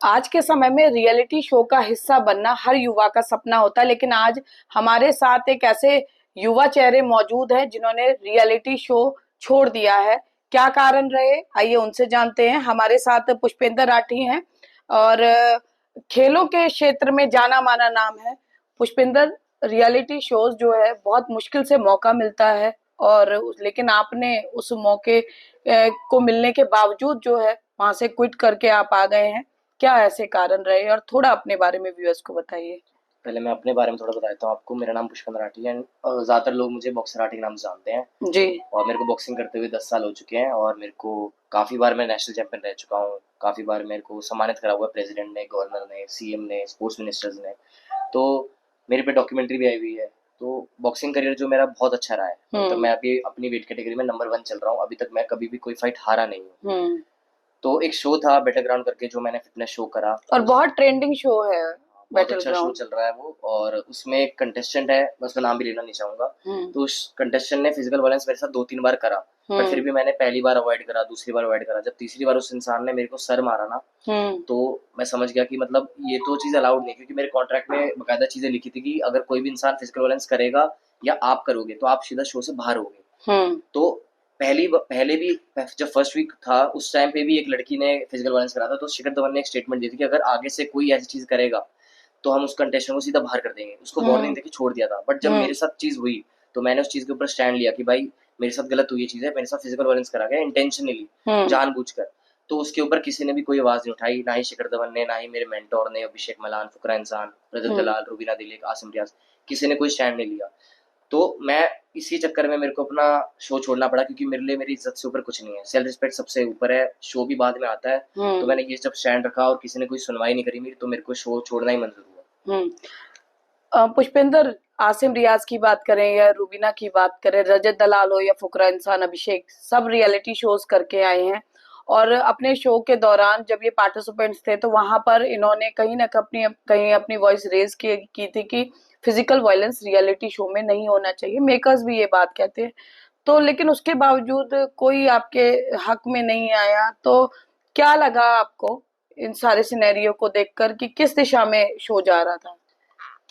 आज के समय में रियलिटी शो का हिस्सा बनना हर युवा का सपना होता है, लेकिन आज हमारे साथ एक ऐसे युवा चेहरे मौजूद हैं जिन्होंने रियलिटी शो छोड़ दिया है। क्या कारण रहे, आइए उनसे जानते हैं। हमारे साथ पुष्पेंद्र राठी हैं और खेलों के क्षेत्र में जाना माना नाम है। पुष्पेंद्र, रियलिटी शोज जो है बहुत मुश्किल से मौका मिलता है, और लेकिन आपने उस मौके को मिलने के बावजूद जो है वहां से क्विट करके आप आ गए हैं। क्या ऐसे कारण रहे, और थोड़ा अपने बारे में व्यूअर्स को बताइए। पहले मैं अपने बारे में थोड़ा बता देता हूँ आपको। मेरा नाम पुष्पेंद्र राठी है। ज़्यादातर लोग मुझे बॉक्सर राठी के नाम से जानते हैं। जी। और मेरे को बॉक्सिंग करते हुए 10 साल हो चुके हैं, और मेरे को काफ़ी बार मैं नेशनल चैंपियन रह चुका हूँ। काफ़ी बार मेरे को सम्मानित करा हुआ है प्रेसिडेंट ने, गवर्नर ने, सीएम ने, स्पोर्ट्स मिनिस्टर्स ने। तो मेरे पे डॉक्यूमेंट्री भी आई हुई है। तो बॉक्सिंग करियर जो मेरा बहुत अच्छा रहा है। अभी तक मैं अभी अपनी वेट कैटेगरी में नंबर 1 चल रहा हूँ। अभी तक मैं कभी भी कोई फाइट हारा नहीं हूँ। तो एक शो था बैटल ग्राउंड करके, जो मैंने फिटनेस शो करा। और बहुत ट्रेंडिंग शो है बहुत बैटल अच्छा शो ग्राउंड। चल रहा है वो। और उसमें एक कंटेस्टेंट है, मैं उसका नाम भी लेना नहीं चाहूंगा। तो उस कंटेस्टेंट ने फिजिकल वायलेंस मेरे साथ 2-3 बार करा, बट फिर भी मैंने पहली बार अवॉइड करा, दूसरी बार अवॉइड करा। जब तीसरी बार उस इंसान ने मेरे को सर मारा ना, तो मैं समझ गया कि मतलब ये तो चीज अलाउड नहीं, क्योंकि मेरे कॉन्ट्रैक्ट में बकायदा चीजें लिखी थी कि अगर कोई भी इंसान फिजिकल वायलेंस करेगा या आप करोगे तो आप सीधा शो से बाहर होगे। तो पहले भी जब फर्स्ट वीक था उस टाइम पे भी एक लड़की ने फिजिकल वायलेंस करा था, तो शिखर धवन ने एक स्टेटमेंट दी थी कि अगर आगे से कोई ऐसी चीज करेगा तो हम उस कंटेस्टेंट को सीधा बाहर कर देंगे। उसको वार्निंग देके छोड़ दिया था। बट जब मेरे साथ चीज हुई तो मैंने उस चीज के ऊपर स्टैंड लिया कि भाई मेरे साथ गलत हुई, ये चीज है, मेरे साथ फिजिकल वायलेंस करा गया इंटेंशनली, जानबूझकर। तो उसके ऊपर किसी ने भी कोई आवाज नहीं उठाई, ना ही शिखर धवन ने, ना ही मेरे मेंटोर ने, अभिषेक मलान, फुकरा इंसान, रजत दलाल, रुबीना दिलीप, आसिम रियाज, किसी ने कोई स्टैंड नहीं लिया। तो मैं इसी चक्कर में मेरे को अपना शो छोड़ना पड़ा, क्योंकि मेरे लिए मेरी इज्जत से ऊपर कुछ नहीं है। सेल्फ रिस्पेक्ट सबसे ऊपर है, शो भी बाद में आता है। तो मैंने ये जब स्टैंड रखा और किसी ने कोई सुनवाई नहीं करी मेरी, तो मेरे को शो छोड़ना ही मंजूर हुआ। पुष्पेंद्र, आसिम रियाज की बात करें या रूबीना की बात करें, रजत दलाल हो या फुकरा इंसान, अभिषेक, सब रियलिटी शोज करके आए हैं। और अपने शो के दौरान जब ये पार्टिसिपेंट्स थे तो वहां पर इन्होंने कहीं अपनी वॉइस रेज की थी कि फिजिकल वायलेंस रियलिटी शो में नहीं होना चाहिए। मेकर्स भी ये बात कहते हैं। तो लेकिन उसके बावजूद कोई आपके हक में नहीं आया। तो क्या लगा आपको इन सारे सिनेरियो को देखकर कि किस दिशा में शो जा रहा था?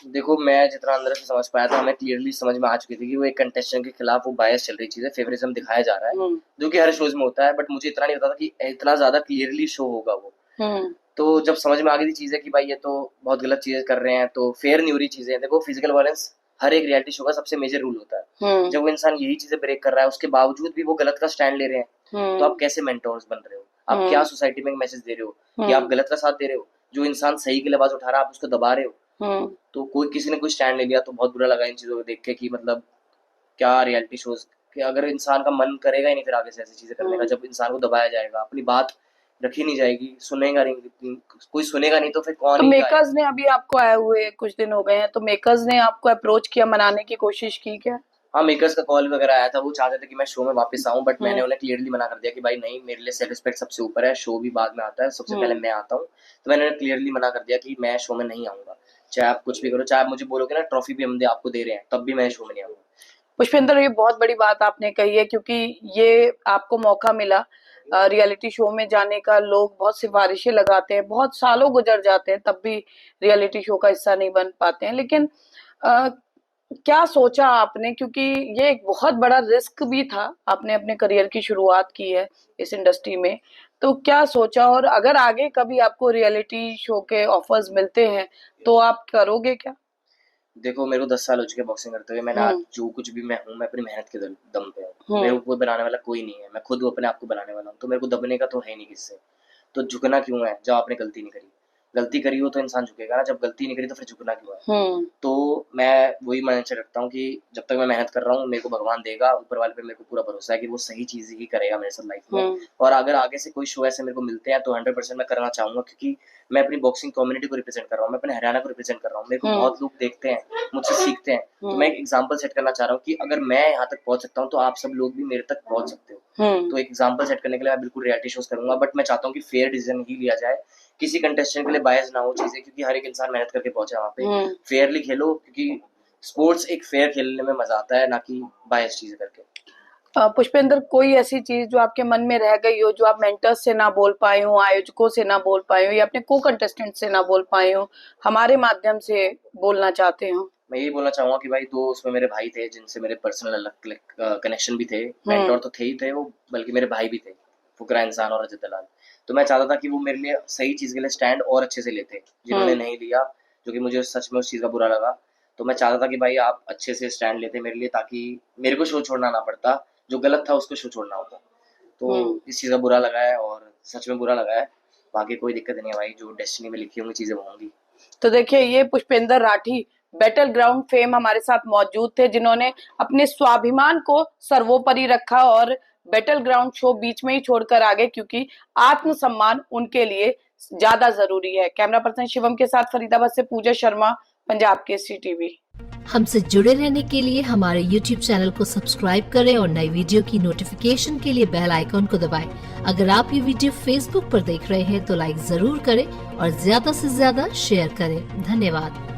देखो, मैं जितना अंदर से समझ पाया था, हमें क्लियरली समझ में आ चुकी थी कि वो एक कंटेस्टेंट के खिलाफ वो बायस चल रही चीज है, फेवरिज्म दिखाया जा रहा है, जो कि हर शोज में होता है। बट मुझे इतना नहीं पता था कि इतना ज्यादा क्लियरली शो होगा वो। तो जब समझ में आ गई थी चीजें कि भाई ये तो बहुत गलत चीजें कर रहे हैं, तो फेयर नहीं हो रही चीजें। देखो, फिजिकल वायलेंस हर एक रियलिटी शो का सबसे मेजर रूल होता है। जब वो इंसान यही चीजें ब्रेक कर रहा है, उसके बावजूद भी वो गलत का स्टैंड ले रहे हैं, तो आप कैसे मेंटोर्स बन रहे हो? आप क्या सोसाइटी में मैसेज दे रहे हो कि आप गलत का साथ दे रहे हो? जो इंसान सही के लिए आवाज उठा रहा है, आप उसको दबा रहे हो। तो कोई किसी ने कोई स्टैंड ले लिया, तो बहुत बुरा लगा इन चीजों को देख के कि मतलब क्या रियलिटी शोज कि अगर इंसान का मन करेगा ही नहीं फिर आगे से ऐसी चीजें करने का, जब इंसान को दबाया जाएगा, अपनी बात रखी नहीं जाएगी, सुनेगा नहीं, कोई सुनेगा नहीं, तो फिर कौन तो ही मेकर्स ने अभी आपको आए हुए कुछ दिन हो गए हैं, तो मेकर्स ने आपको अप्रोच किया, मनाने की कोशिश की क्या? हाँ, मेकर्स का कॉल वगैरह आया था। वो चाहते थे कि मैं शो में वापस आऊं, बट मैंने उन्हें क्लियरली मना कर दिया कि भाई नहीं, मेरे लिए सेल्फ रिस्पेक्ट सबसे ऊपर है, शो भी बाद में आता है, सबसे पहले मैं आता हूँ। तो मैंने उन्हें क्लियरली मना कर दिया कि मैं शो में नहीं आऊंगा। चाहे आप कुछ भी करो, चाहे आप मुझे बोलोगे ना ट्रॉफी भी हम आपको दे रहे हैं, तब भी मैं शो में नहीं आऊंगा। पुष्पेंद्र, ये बहुत बड़ी बात आपने कही है, क्योंकि ये आपको मौका मिला रियलिटी शो में जाने का। लोग बहुत सिफारिशें लगाते हैं, बहुत सालों गुजर जाते हैं, तब भी रियलिटी शो का हिस्सा नहीं बन पाते हैं। लेकिन आ, क्या सोचा आपने, क्योंकि ये एक बहुत बड़ा रिस्क भी था, आपने अपने करियर की शुरुआत की है इस इंडस्ट्री में। तो क्या सोचा, और अगर आगे कभी आपको रियलिटी शो के ऑफर्स मिलते हैं तो आप करोगे क्या? देखो, मेरे को 10 साल हो चुके बॉक्सिंग करते हुए। मैंने आज जो कुछ भी मैं हूँ, मैं अपनी मेहनत के दम पे हूँ। मेरे को कोई बनाने वाला कोई नहीं है, मैं खुद अपने आप को बनाने वाला हूँ। तो मेरे को दबने का तो है नहीं किससे। तो झुकना क्यों है जब आपने गलती नहीं करी? गलती करी हो तो इंसान झुकेगा ना, जब गलती नहीं करी तो फिर झुकना क्यों है? तो मैं वही माइंडसेट रखता हूँ कि जब तक मैं मेहनत कर रहा हूँ, मेरे को भगवान देगा, ऊपर वाले पे मेरे को पूरा भरोसा है कि वो सही चीज ही करेगा मेरे साथ लाइफ में। और अगर आगे से कोई शो ऐसे मेरे को मिलते हैं तो 100% मैं करना चाहूंगा, क्योंकि मैं अपनी बॉक्सिंग कम्युनिटी को रिप्रेजेंट कर रहा हूँ, मैं अपने हरियाणा को रिप्रेजेंट कर रहा हूँ। मेरे को बहुत लोग देखते हैं, मुझसे सीखते हैं। तो मैं एक एग्जाम्पल सेट करना चाह रहा हूँ कि अगर मैं यहाँ तक पहुंच सकता हूँ तो आप सब लोग भी मेरे तक पहुंच सकते हो। तो एक एग्जाम्पल सेट करने के लिए मैं बिल्कुल रियलिटी शोज करूंगा, बट मैं चाहता हूँ कि फेयर डिसीजन ही लिया जाए, किसी कंटेस्टेंट के लिए बायस ना हो चीजें, क्योंकि हर एक इंसान मेहनत करके पहुंचा वहाँ पे। फेयरली खेलो, क्योंकि स्पोर्ट्स एक फेयर खेलने में मजा आता है, ना कि बायस चीजें करके। पुष्पेंद्र, कोई ऐसी चीज जो आपके मन में रह गई हो, जो आप मेंटर्स से ना बोल पाए हो, आयोजकों से ना बोल पाए हो, या अपने को कंटेस्टेंट से ना बोल पाए हो, हमारे माध्यम से बोलना चाहते हो? मैं यही बोलना चाहूंगा कि भाई दो उसमें मेरे भाई थे जिनसे मेरे पर्सनल अलग कनेक्शन भी थे, मेंटोर तो थे ही थे वो, बल्कि मेरे भाई भी थे, फुकरा इंसान और रजत दलाल। तो मैं चाहता था कि वो मेरे लिए सही चीज के लिए स्टैंड और अच्छे से लेते, जिन्होंने नहीं लिया, जो कि मुझे सच में उस चीज का बुरा लगा। तो मैं चाहता था कि भाई आप अच्छे से स्टैंड लेते मेरे लिए, ताकि मेरे को शो छोड़ना ना पड़ता, जो गलत था उसको शो छोड़ना होता। तो इस चीज का बुरा लगा है, और सच में बुरा लगा है। बाकी कोई दिक्कत नहीं है भाई, जो डेस्टिनी में लिखी होंगी चीजें वो होंगी। तो देखिए, ये Pushpendra Rathi battle ground fame हमारे साथ मौजूद थे, जिन्होंने अपने स्वाभिमान को सर्वोपरि रखा और बैटल ग्राउंड शो बीच में ही छोड़कर आ गए, क्योंकि आत्मसम्मान उनके लिए ज्यादा जरूरी है। कैमरा पर्सन शिवम के साथ फरीदाबाद से पूजा शर्मा, पंजाब केसरी टीवी। हमसे जुड़े रहने के लिए हमारे YouTube चैनल को सब्सक्राइब करें और नई वीडियो की नोटिफिकेशन के लिए बेल आइकॉन को दबाएं। अगर आप ये वीडियो Facebook पर देख रहे हैं तो लाइक जरूर करें और ज्यादा से ज्यादा शेयर करें। धन्यवाद।